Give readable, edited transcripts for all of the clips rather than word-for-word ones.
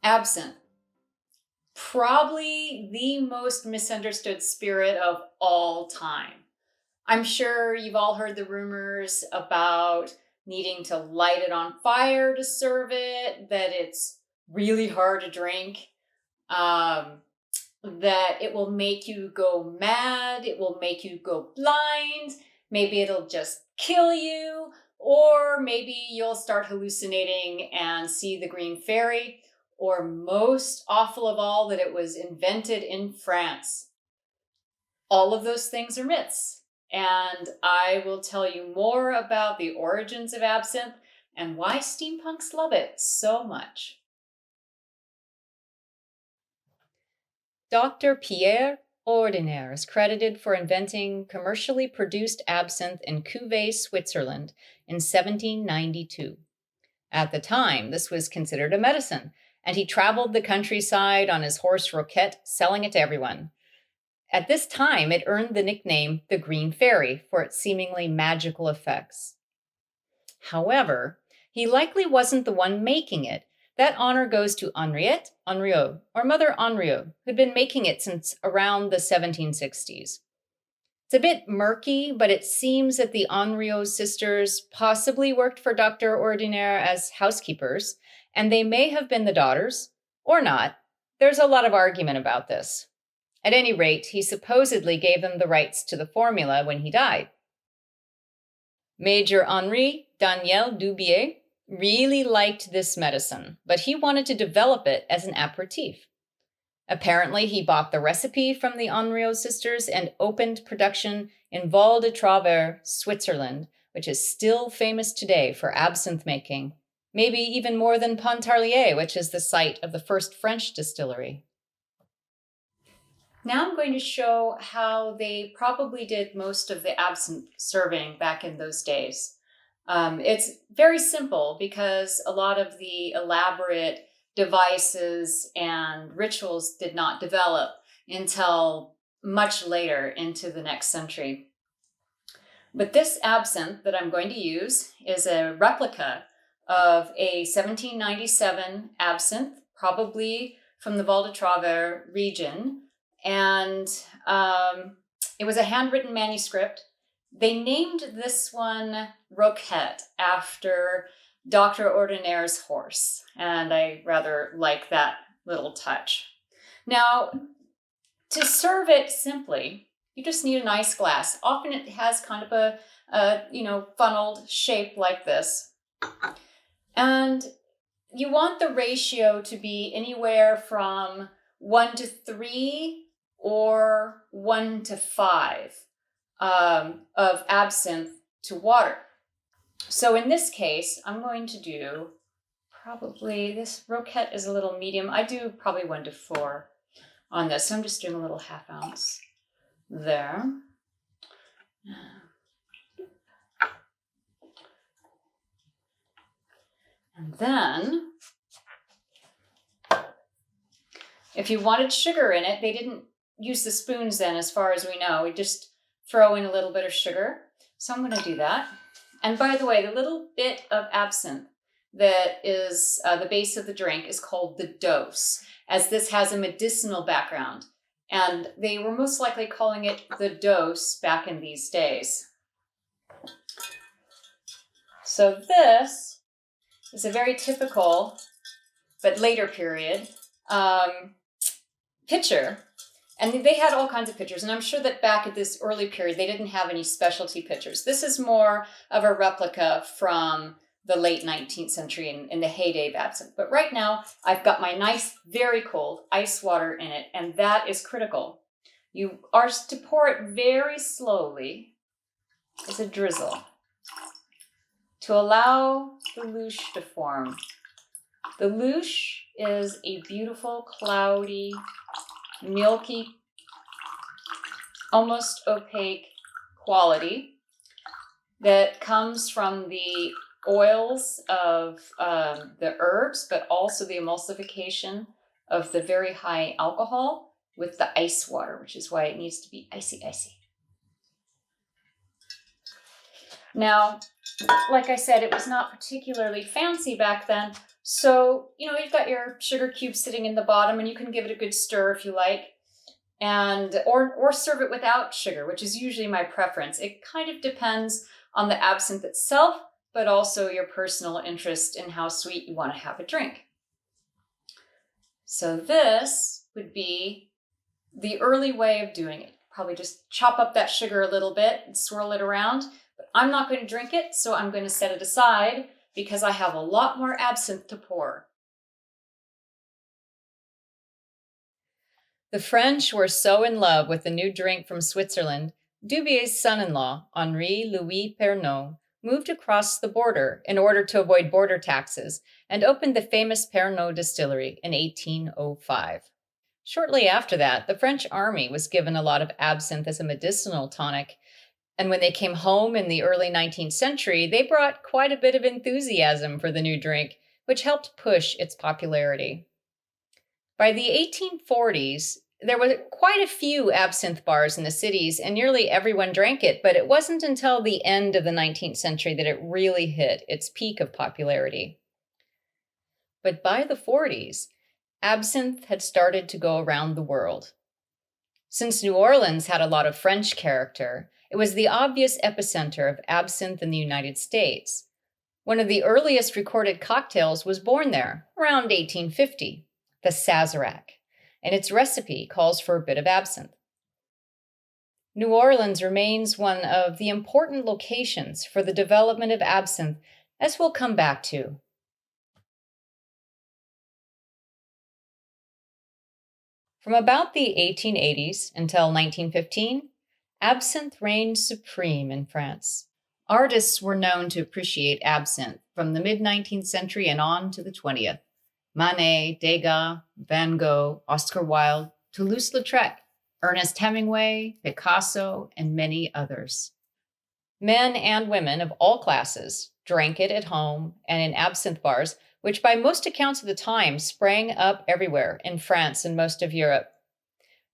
Absinthe. Probably the most misunderstood spirit of all time. I'm sure you've all heard the rumors about needing to light it on fire to serve it, that it's really hard to drink, that it will make you go mad, it will make you go blind, maybe it'll just kill you, or maybe you'll start hallucinating and see the green fairy, or most awful of all, that it was invented in France. All of those things are myths, and I will tell you more about the origins of absinthe and why steampunks love it so much. Dr. Pierre Ordinaire is credited for inventing commercially produced absinthe in Cuvée, Switzerland in 1792. At the time, this was considered a medicine, and he traveled the countryside on his horse Roquette, selling it to everyone. At this time, it earned the nickname the Green Fairy for its seemingly magical effects. However, he likely wasn't the one making it. That honor goes to Henriette Henriot, or Mother Henriot, who'd been making it since around the 1760s. It's a bit murky, but it seems that the Henriot sisters possibly worked for Dr. Ordinaire as housekeepers, and they may have been the daughters, or not. There's a lot of argument about this. At any rate, he supposedly gave them the rights to the formula when he died. Major Henri Daniel Dubier really liked this medicine, but he wanted to develop it as an aperitif. Apparently, he bought the recipe from the Henriot sisters and opened production in Val de Travers, Switzerland, which is still famous today for absinthe making, maybe even more than Pontarlier, which is the site of the first French distillery. Now I'm going to show how they probably did most of the absinthe serving back in those days. It's very simple because a lot of the elaborate devices and rituals did not develop until much later into the next century. But this absinthe that I'm going to use is a replica of a 1797 absinthe, probably from the Val de Travers region. And it was a handwritten manuscript. They named this one Roquette after Dr. Ordinaire's horse, and I rather like that little touch. Now, to serve it simply, you just need a nice glass. Often it has kind of a funneled shape like this. And you want the ratio to be anywhere from 1:3 or 1:5 of absinthe to water. So in this case, I'm going to do probably, this Roquette is a little medium. I do probably 1:4 on this. So I'm just doing a little 1/2 ounce there. And then, if you wanted sugar in it, they didn't use the spoons then, as far as we know. We just throw in a little bit of sugar. So I'm going to do that. And by the way, the little bit of absinthe that is the base of the drink is called the dose, as this has a medicinal background. And they were most likely calling it the dose back in these days. So this is a very typical, but later period, pitcher. And they had all kinds of pitchers. And I'm sure that back at this early period, they didn't have any specialty pitchers. This is more of a replica from the late 19th century in the heyday of absinthe. But right now, I've got my nice, very cold ice water in it, and that is critical. You are to pour it very slowly as a drizzle to allow the louche to form. The louche is a beautiful, cloudy, milky, almost opaque quality that comes from the oils of the herbs, but also the emulsification of the very high alcohol with the ice water, which is why it needs to be icy, icy. Now, like I said, it was not particularly fancy back then, So, you've got your sugar cube sitting in the bottom and you can give it a good stir if you like. And or serve it without sugar, which is usually my preference. It kind of depends on the absinthe itself, but also your personal interest in how sweet you want to have a drink. So this would be the early way of doing it. Probably just chop up that sugar a little bit and swirl it around. But I'm not going to drink it, so I'm going to set it aside because I have a lot more absinthe to pour. The French were so in love with the new drink from Switzerland, Dubier's son-in-law, Henri Louis Pernod, moved across the border in order to avoid border taxes and opened the famous Pernod distillery in 1805. Shortly after that, the French army was given a lot of absinthe as a medicinal tonic, and when they came home in the early 19th century, they brought quite a bit of enthusiasm for the new drink, which helped push its popularity. By the 1840s, there were quite a few absinthe bars in the cities, and nearly everyone drank it, but it wasn't until the end of the 19th century that it really hit its peak of popularity. But by the 40s, absinthe had started to go around the world. Since New Orleans had a lot of French character, it was the obvious epicenter of absinthe in the United States. One of the earliest recorded cocktails was born there, around 1850, the Sazerac, and its recipe calls for a bit of absinthe. New Orleans remains one of the important locations for the development of absinthe, as we'll come back to. From about the 1880s until 1915, absinthe reigned supreme in France. Artists were known to appreciate absinthe from the mid-19th century and on to the 20th. Manet, Degas, Van Gogh, Oscar Wilde, Toulouse-Lautrec, Ernest Hemingway, Picasso, and many others. Men and women of all classes drank it at home and in absinthe bars, which by most accounts of the time sprang up everywhere in France and most of Europe.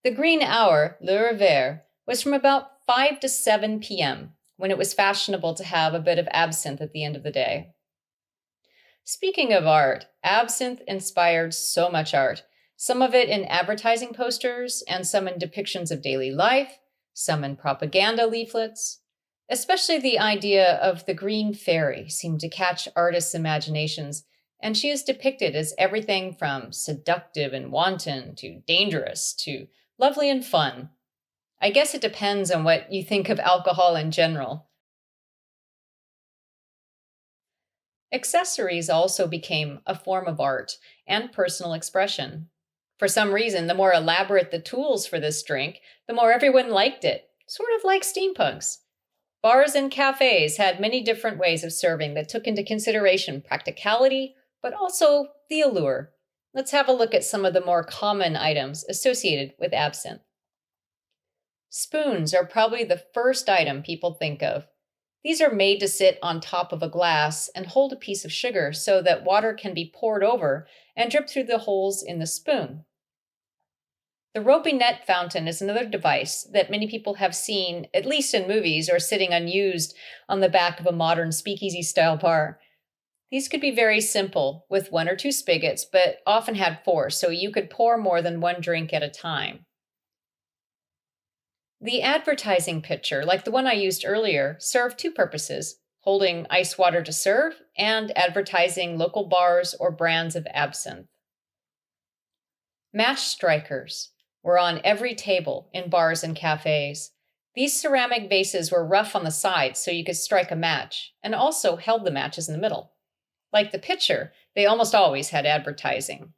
The green hour, le revers, was from about 5 to 7 p.m., when it was fashionable to have a bit of absinthe at the end of the day. Speaking of art, absinthe inspired so much art, some of it in advertising posters and some in depictions of daily life, some in propaganda leaflets. Especially the idea of the green fairy seemed to catch artists' imaginations, and she is depicted as everything from seductive and wanton to dangerous to lovely and fun. I guess it depends on what you think of alcohol in general. Accessories also became a form of art and personal expression. For some reason, the more elaborate the tools for this drink, the more everyone liked it, sort of like steampunks. Bars and cafes had many different ways of serving that took into consideration practicality, but also the allure. Let's have a look at some of the more common items associated with absinthe. Spoons are probably the first item people think of. These are made to sit on top of a glass and hold a piece of sugar so that water can be poured over and drip through the holes in the spoon. The robinet fountain is another device that many people have seen, at least in movies, or sitting unused on the back of a modern speakeasy-style bar. These could be very simple, with 1 or 2 spigots, but often had 4, so you could pour more than 1 drink at a time. The advertising pitcher, like the one I used earlier, served 2 purposes: holding ice water to serve and advertising local bars or brands of absinthe. Match strikers were on every table in bars and cafes. These ceramic vases were rough on the sides so you could strike a match, and also held the matches in the middle. Like the pitcher, they almost always had advertising.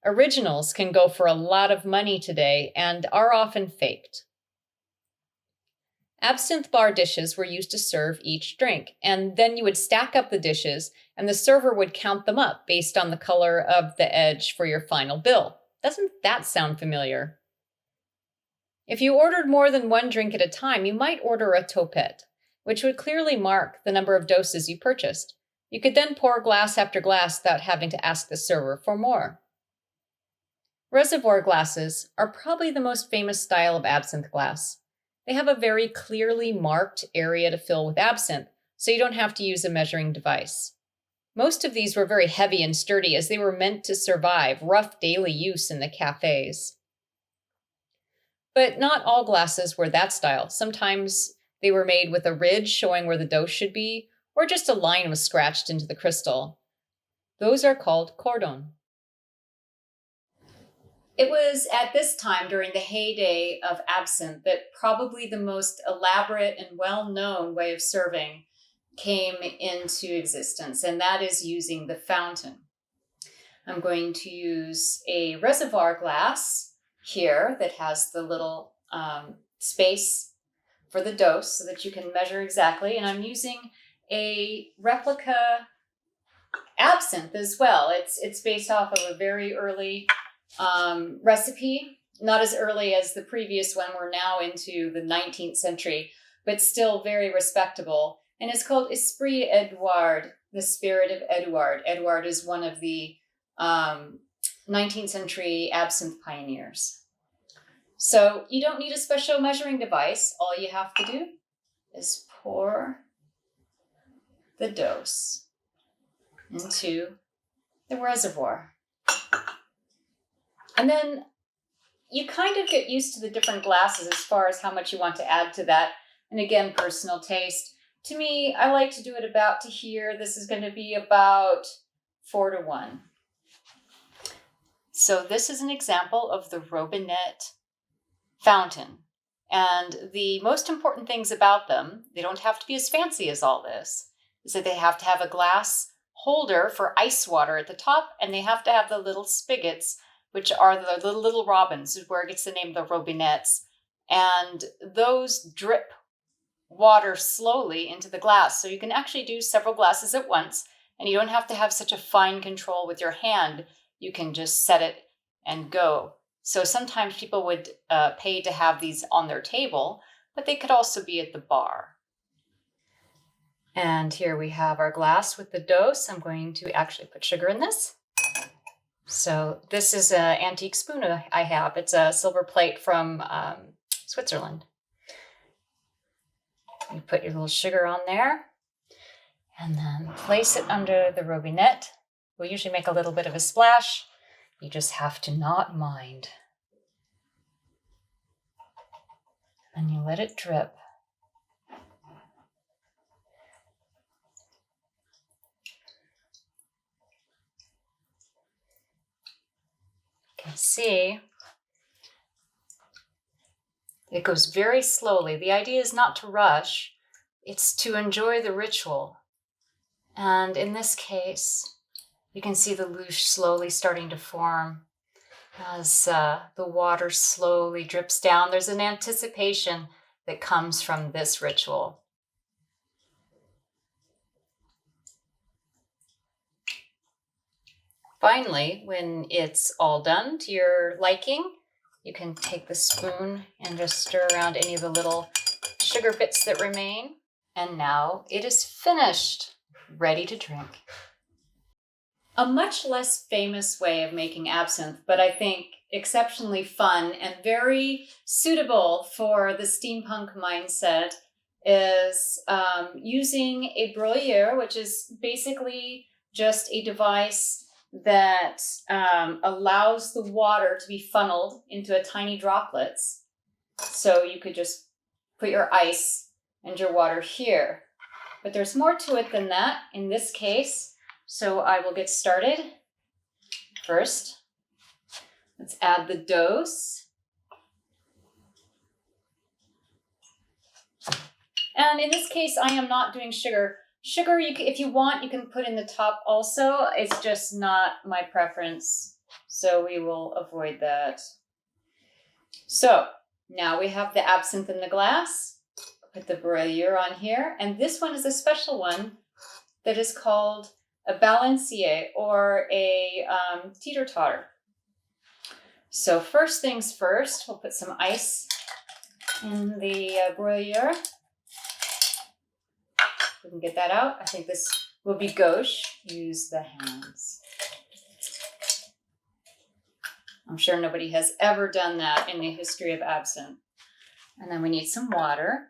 Originals can go for a lot of money today and are often faked. Absinthe bar dishes were used to serve each drink, and then you would stack up the dishes, and the server would count them up based on the color of the edge for your final bill. Doesn't that sound familiar? If you ordered more than 1 drink at a time, you might order a topette, which would clearly mark the number of doses you purchased. You could then pour glass after glass without having to ask the server for more. Reservoir glasses are probably the most famous style of absinthe glass. They have a very clearly marked area to fill with absinthe, so you don't have to use a measuring device. Most of these were very heavy and sturdy as they were meant to survive rough daily use in the cafes. But not all glasses were that style. Sometimes they were made with a ridge showing where the dose should be, or just a line was scratched into the crystal. Those are called cordon. It was at this time during the heyday of absinthe that probably the most elaborate and well-known way of serving came into existence, and that is using the fountain. I'm going to use a reservoir glass here that has the little space for the dose so that you can measure exactly, and I'm using a replica absinthe as well. It's based off of a very early recipe, not as early as the previous one. We're now into the 19th century, but still very respectable. And it's called Esprit Edouard, the spirit of Edouard. Edouard is one of the 19th century absinthe pioneers. So you don't need a special measuring device. All you have to do is pour the dose into the reservoir. And then you kind of get used to the different glasses as far as how much you want to add to that. And again, personal taste. To me, I like to do it about to here. This is going to be about 4-to-1. So this is an example of the Robinet fountain. And the most important things about them, they don't have to be as fancy as all this, is that they have to have a glass holder for ice water at the top, and they have to have the little spigots, which are the little robins, is where it gets the name of the robinets. And those drip water slowly into the glass. So you can actually do several glasses at once, and you don't have to have such a fine control with your hand. You can just set it and go. So sometimes people would pay to have these on their table, but they could also be at the bar. And here we have our glass with the dose. I'm going to actually put sugar in this. So this is an antique spoon I have. It's a silver plate from Switzerland. You put your little sugar on there and then place it under the robinet. We'll usually make a little bit of a splash. You just have to not mind. And you let it drip. You can see it goes very slowly. The idea is not to rush. It's to enjoy the ritual. And in this case, you can see the louche slowly starting to form as the water slowly drips down. There's an anticipation that comes from this ritual. Finally, when it's all done to your liking, you can take the spoon and just stir around any of the little sugar bits that remain. And now it is finished, ready to drink. A much less famous way of making absinthe, but I think exceptionally fun and very suitable for the steampunk mindset, is using a broyeur, which is basically just a device that allows the water to be funneled into a tiny droplets. So you could just put your ice and your water here. But there's more to it than that in this case. So I will get started. First, let's add the dose. And in this case, I am not doing sugar. Sugar, if you want, you can put in the top also. It's just not my preference, so we will avoid that. So now we have the absinthe in the glass. Put the broyeur on here, and this one is a special one that is called a balancier, or a teeter-totter. So first things first, we'll put some ice in the broyeur. We can get that out. I think this will be gauche. Use the hands. I'm sure nobody has ever done that in the history of absinthe. And then we need some water.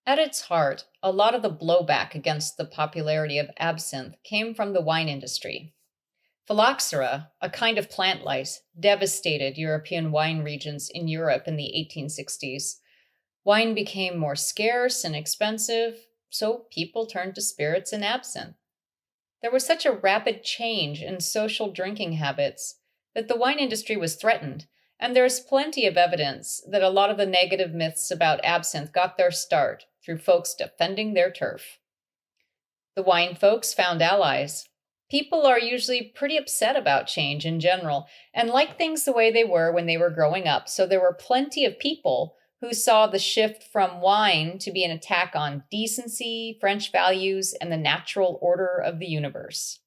At its heart, a lot of the blowback against the popularity of absinthe came from the wine industry. Phylloxera, a kind of plant lice, devastated European wine regions in Europe in the 1860s. Wine became more scarce and expensive, so people turned to spirits and absinthe. There was such a rapid change in social drinking habits that the wine industry was threatened, and there's plenty of evidence that a lot of the negative myths about absinthe got their start through folks defending their turf. The wine folks found allies. People are usually pretty upset about change in general and like things the way they were when they were growing up, so there were plenty of people who saw the shift from wine to be an attack on decency, French values, and the natural order of the universe.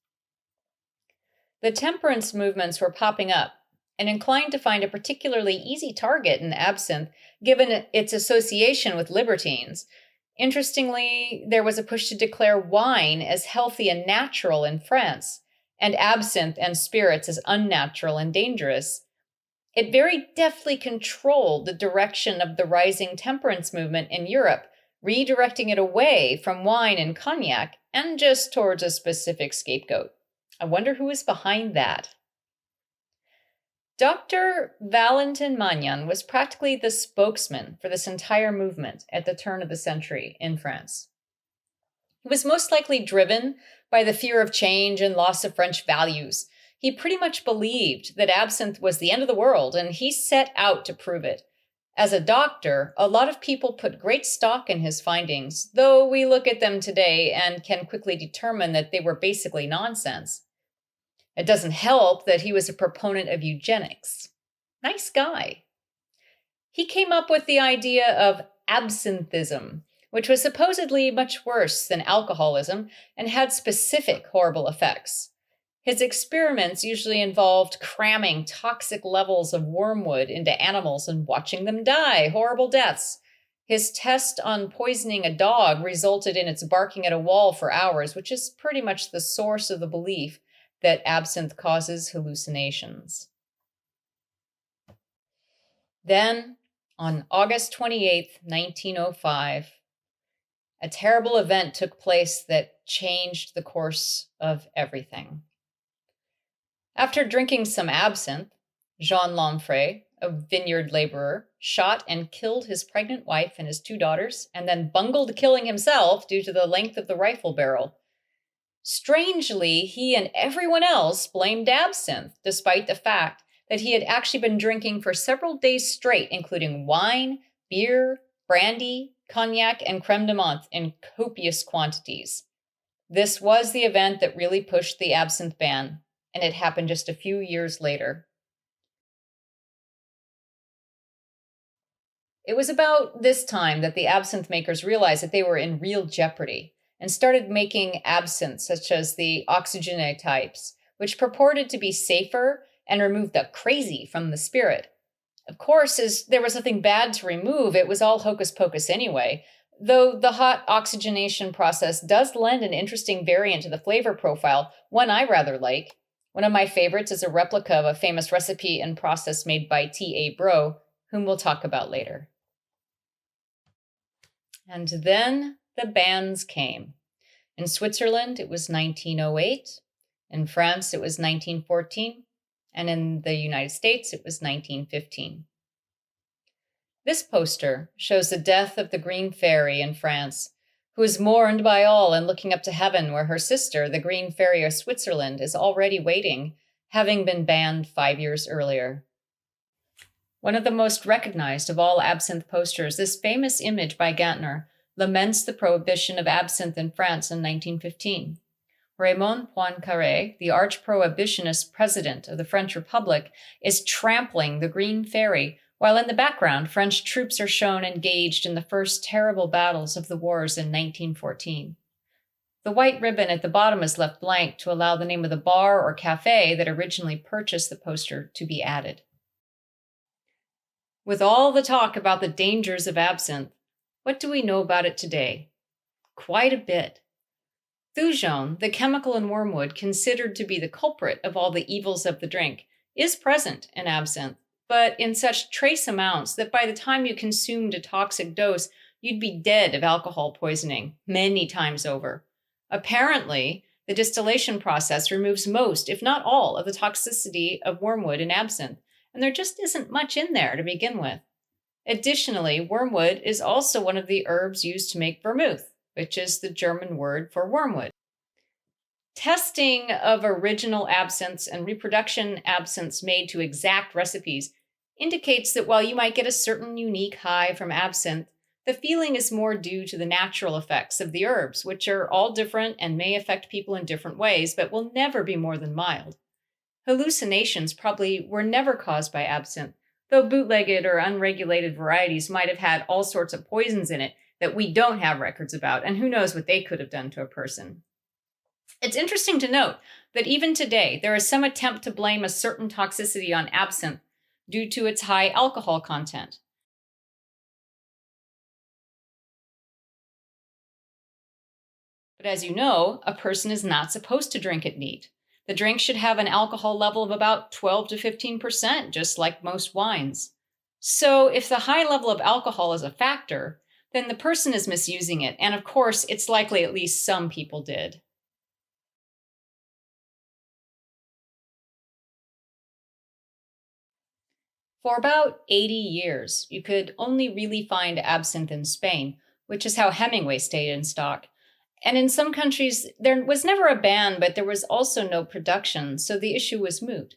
The temperance movements were popping up and inclined to find a particularly easy target in absinthe given its association with libertines. Interestingly, there was a push to declare wine as healthy and natural in France, and absinthe and spirits as unnatural and dangerous. It very deftly controlled the direction of the rising temperance movement in Europe, redirecting it away from wine and cognac and just towards a specific scapegoat. I wonder who is behind that. Dr. Valentin Magnan was practically the spokesman for this entire movement at the turn of the century in France. He was most likely driven by the fear of change and loss of French values. He pretty much believed that absinthe was the end of the world, and he set out to prove it. As a doctor, a lot of people put great stock in his findings, though we look at them today and can quickly determine that they were basically nonsense. It doesn't help that he was a proponent of eugenics. Nice guy. He came up with the idea of absinthism, which was supposedly much worse than alcoholism and had specific horrible effects. His experiments usually involved cramming toxic levels of wormwood into animals and watching them die horrible deaths. His test on poisoning a dog resulted in its barking at a wall for hours, which is pretty much the source of the belief that absinthe causes hallucinations. Then, on August 28th, 1905, a terrible event took place that changed the course of everything. After drinking some absinthe, Jean Lanfray, a vineyard laborer, shot and killed his pregnant wife and his 2 daughters, and then bungled killing himself due to the length of the rifle barrel. Strangely, he and everyone else blamed absinthe, despite the fact that he had actually been drinking for several days straight, including wine, beer, brandy, cognac, and creme de menthe in copious quantities. This was the event that really pushed the absinthe ban, and it happened just a few years later. It was about this time that the absinthe makers realized that they were in real jeopardy and started making absinthe such as the oxygenated types, which purported to be safer and remove the crazy from the spirit. Of course, as there was nothing bad to remove, it was all hocus pocus anyway, though the hot oxygenation process does lend an interesting variant to the flavor profile, one I rather like. One of my favorites is a replica of a famous recipe and process made by T.A. Bro, whom we'll talk about later. And then the bans came. In Switzerland, it was 1908. In France, it was 1914. And in the United States, it was 1915. This poster shows the death of the Green Fairy in France, who is mourned by all and looking up to heaven, where her sister, the Green Fairy of Switzerland, is already waiting, having been banned 5 years earlier. One of the most recognized of all absinthe posters, this famous image by Gantner, laments the prohibition of absinthe in France in 1915. Raymond Poincaré, the arch-prohibitionist president of the French Republic, is trampling the Green Fairy, while in the background, French troops are shown engaged in the first terrible battles of the wars in 1914. The white ribbon at the bottom is left blank to allow the name of the bar or cafe that originally purchased the poster to be added. With all the talk about the dangers of absinthe, what do we know about it today? Quite a bit. Thujone, the chemical in wormwood considered to be the culprit of all the evils of the drink, is present in absinthe, but in such trace amounts that by the time you consumed a toxic dose, you'd be dead of alcohol poisoning many times over. Apparently, the distillation process removes most, if not all, of the toxicity of wormwood and absinthe, and there just isn't much in there to begin with. Additionally, wormwood is also one of the herbs used to make vermouth, which is the German word for wormwood. Testing of original absinthes and reproduction absinthes made to exact recipes indicates that while you might get a certain unique high from absinthe, the feeling is more due to the natural effects of the herbs, which are all different and may affect people in different ways, but will never be more than mild. Hallucinations probably were never caused by absinthe, though bootlegged or unregulated varieties might have had all sorts of poisons in it that we don't have records about, and who knows what they could have done to a person. It's interesting to note that even today, there is some attempt to blame a certain toxicity on absinthe due to its high alcohol content. But as you know, a person is not supposed to drink it neat. The drink should have an alcohol level of about 12 to 15%, just like most wines. So if the high level of alcohol is a factor, then the person is misusing it, and of course, it's likely at least some people did. For about 80 years, you could only really find absinthe in Spain, which is how Hemingway stayed in stock. And in some countries, there was never a ban, but there was also no production, so the issue was moot.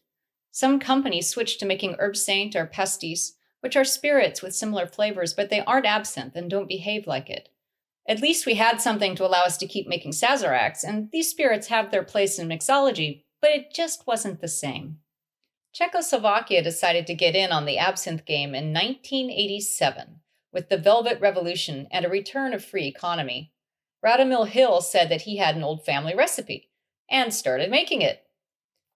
Some companies switched to making absinthe or pastis, which are spirits with similar flavors, but they aren't absinthe and don't behave like it. At least we had something to allow us to keep making sazeracs, and these spirits have their place in mixology, but it just wasn't the same. Czechoslovakia decided to get in on the absinthe game in 1987 with the Velvet Revolution and a return of free economy. Radomil Hill said that he had an old family recipe and started making it.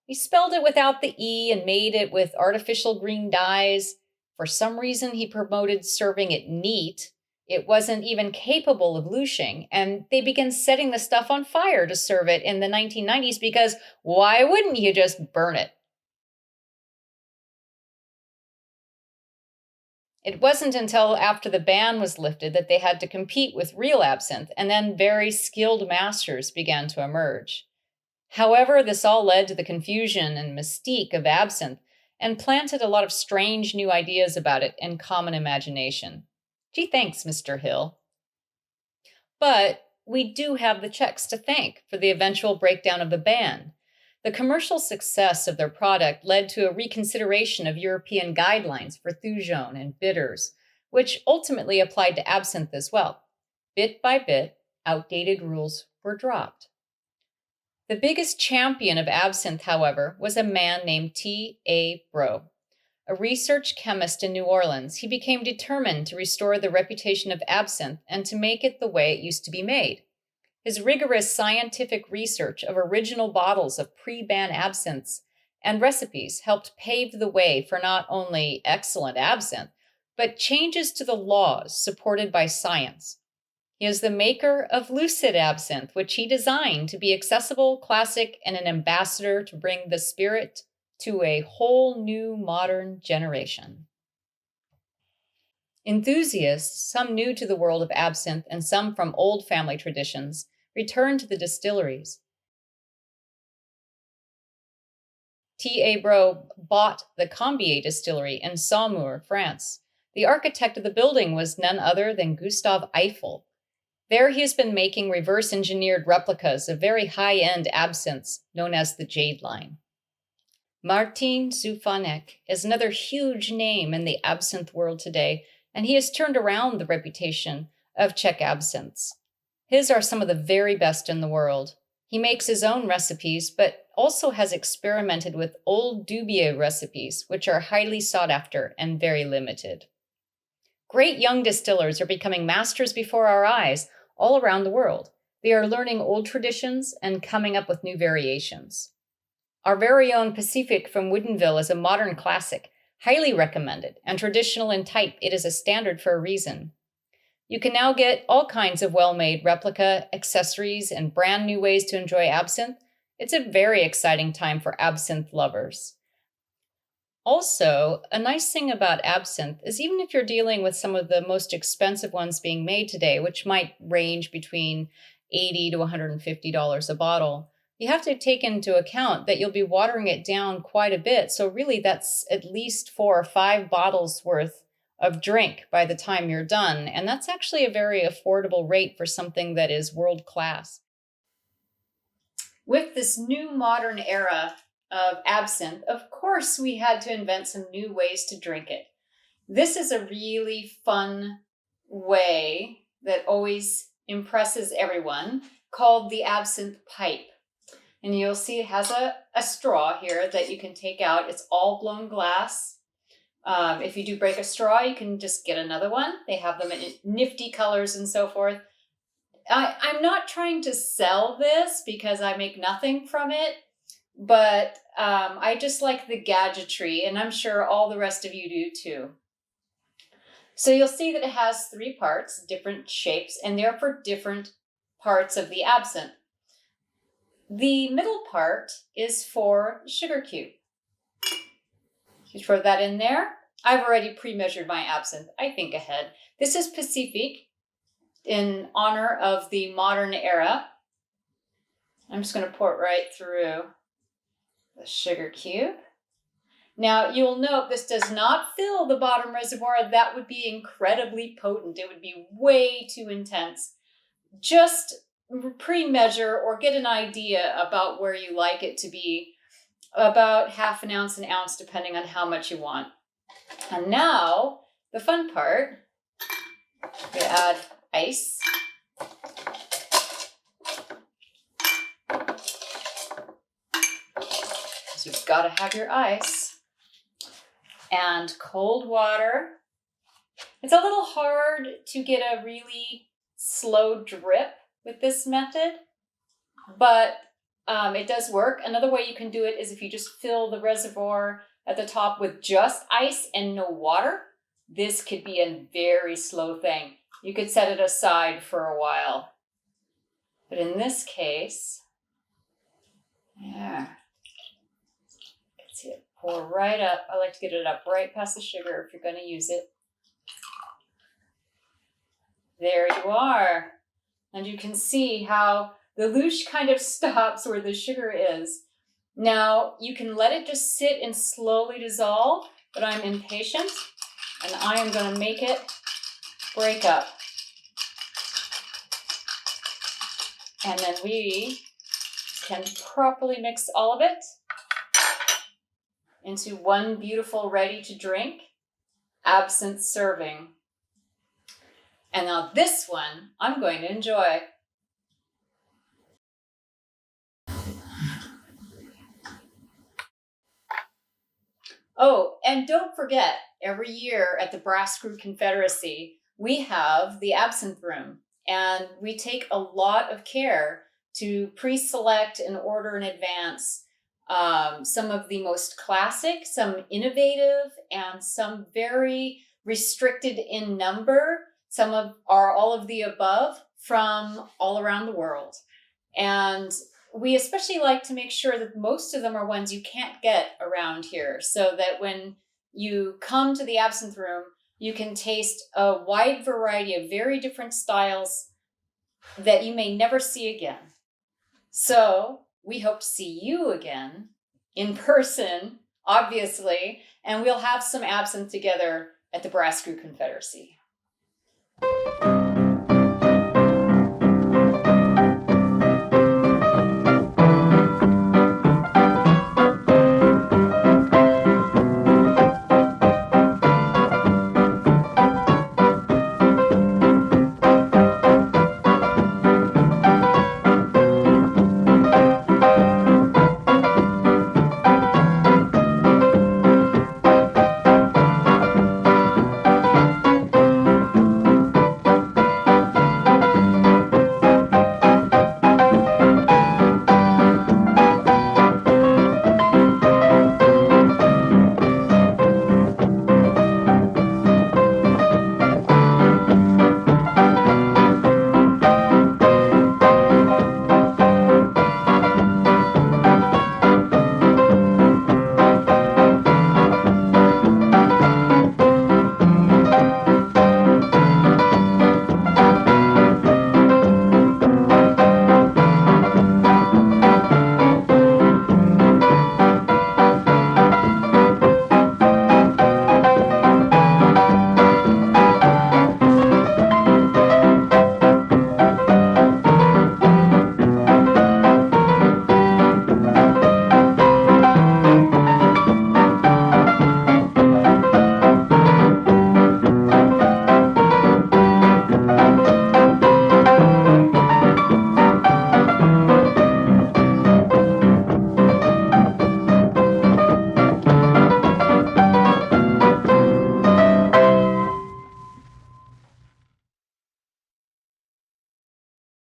He spelled it without the E and made it with artificial green dyes. For some reason, he promoted serving it neat. It wasn't even capable of lushing, and they began setting the stuff on fire to serve it in the 1990s because why wouldn't you just burn it? It wasn't until after the ban was lifted that they had to compete with real absinthe, and then very skilled masters began to emerge. However, this all led to the confusion and mystique of absinthe and planted a lot of strange new ideas about it in common imagination. Gee, thanks, Mr. Hill. But we do have the Czechs to thank for the eventual breakdown of the ban. The commercial success of their product led to a reconsideration of European guidelines for Thujon and bitters, which ultimately applied to absinthe as well. Bit by bit, outdated rules were dropped. The biggest champion of absinthe, however, was a man named T.A. Bro. A research chemist in New Orleans, he became determined to restore the reputation of absinthe and to make it the way it used to be made. His rigorous scientific research of original bottles of pre-ban absinthes and recipes helped pave the way for not only excellent absinthe, but changes to the laws supported by science. He is the maker of Lucid Absinthe, which he designed to be accessible, classic, and an ambassador to bring the spirit to a whole new modern generation. Enthusiasts, some new to the world of absinthe and some from old family traditions, returned to the distilleries. T.A. Bro bought the Combier distillery in Saumur, France. The architect of the building was none other than Gustave Eiffel. There he has been making reverse-engineered replicas of very high-end absinthes known as the Jade line. Martin Zufanek is another huge name in the absinthe world today, and he has turned around the reputation of Czech absinthes. His are some of the very best in the world. He makes his own recipes, but also has experimented with old Dubier recipes, which are highly sought after and very limited. Great young distillers are becoming masters before our eyes all around the world. They are learning old traditions and coming up with new variations. Our very own Pacific from Woodinville is a modern classic, highly recommended, and traditional in type. It is a standard for a reason. You can now get all kinds of well-made replica, accessories, and brand new ways to enjoy absinthe. It's a very exciting time for absinthe lovers. Also, a nice thing about absinthe is even if you're dealing with some of the most expensive ones being made today, which might range between $80 to $150 a bottle, you have to take into account that you'll be watering it down quite a bit. So really that's at least 4 or 5 bottles worth of drink by the time you're done. And that's actually a very affordable rate for something that is world class. With this new modern era of absinthe, of course, we had to invent some new ways to drink it. This is a really fun way that always impresses everyone, called the absinthe pipe. And you'll see it has a straw here that you can take out. It's all blown glass. If you do break a straw, you can just get another one. They have them in nifty colors and so forth. I'm not trying to sell this because I make nothing from it, but I just like the gadgetry, and I'm sure all the rest of you do too. So you'll see that it has 3 parts, different shapes, and they're for different parts of the absinthe. The middle part is for the sugar cube. You throw that in there. I've already pre-measured my absinthe. I think ahead. This is Pacific in honor of the modern era. I'm just going to pour it right through the sugar cube. Now, you'll note this does not fill the bottom reservoir. That would be incredibly potent. It would be way too intense. Just pre-measure or get an idea about where you like it to be, about ½ an ounce, depending on how much you want. And now, the fun part, we add ice. So you've got to have your ice. And cold water. It's a little hard to get a really slow drip with this method, but it does work. Another way you can do it is if you just fill the reservoir at the top with just ice and no water. This could be a very slow thing. You could set it aside for a while. But in this case, yeah, you can see it pour right up. I like to get it up right past the sugar if you're going to use it. There you are. And you can see how the louche kind of stops where the sugar is. Now, you can let it just sit and slowly dissolve, but I'm impatient, and I am going to make it break up. And then we can properly mix all of it into one beautiful ready-to-drink absinthe serving. And now this one I'm going to enjoy. Oh, and don't forget, every year at the Brass Screw Confederacy, we have the absinthe room, and we take a lot of care to pre-select and order in advance some of the most classic, some innovative, and some very restricted in number. Some are all of the above from all around the world. And we especially like to make sure that most of them are ones you can't get around here, so that when you come to the absinthe room, you can taste a wide variety of very different styles that you may never see again. So we hope to see you again in person, obviously, and we'll have some absinthe together at the Brass Screw Confederacy.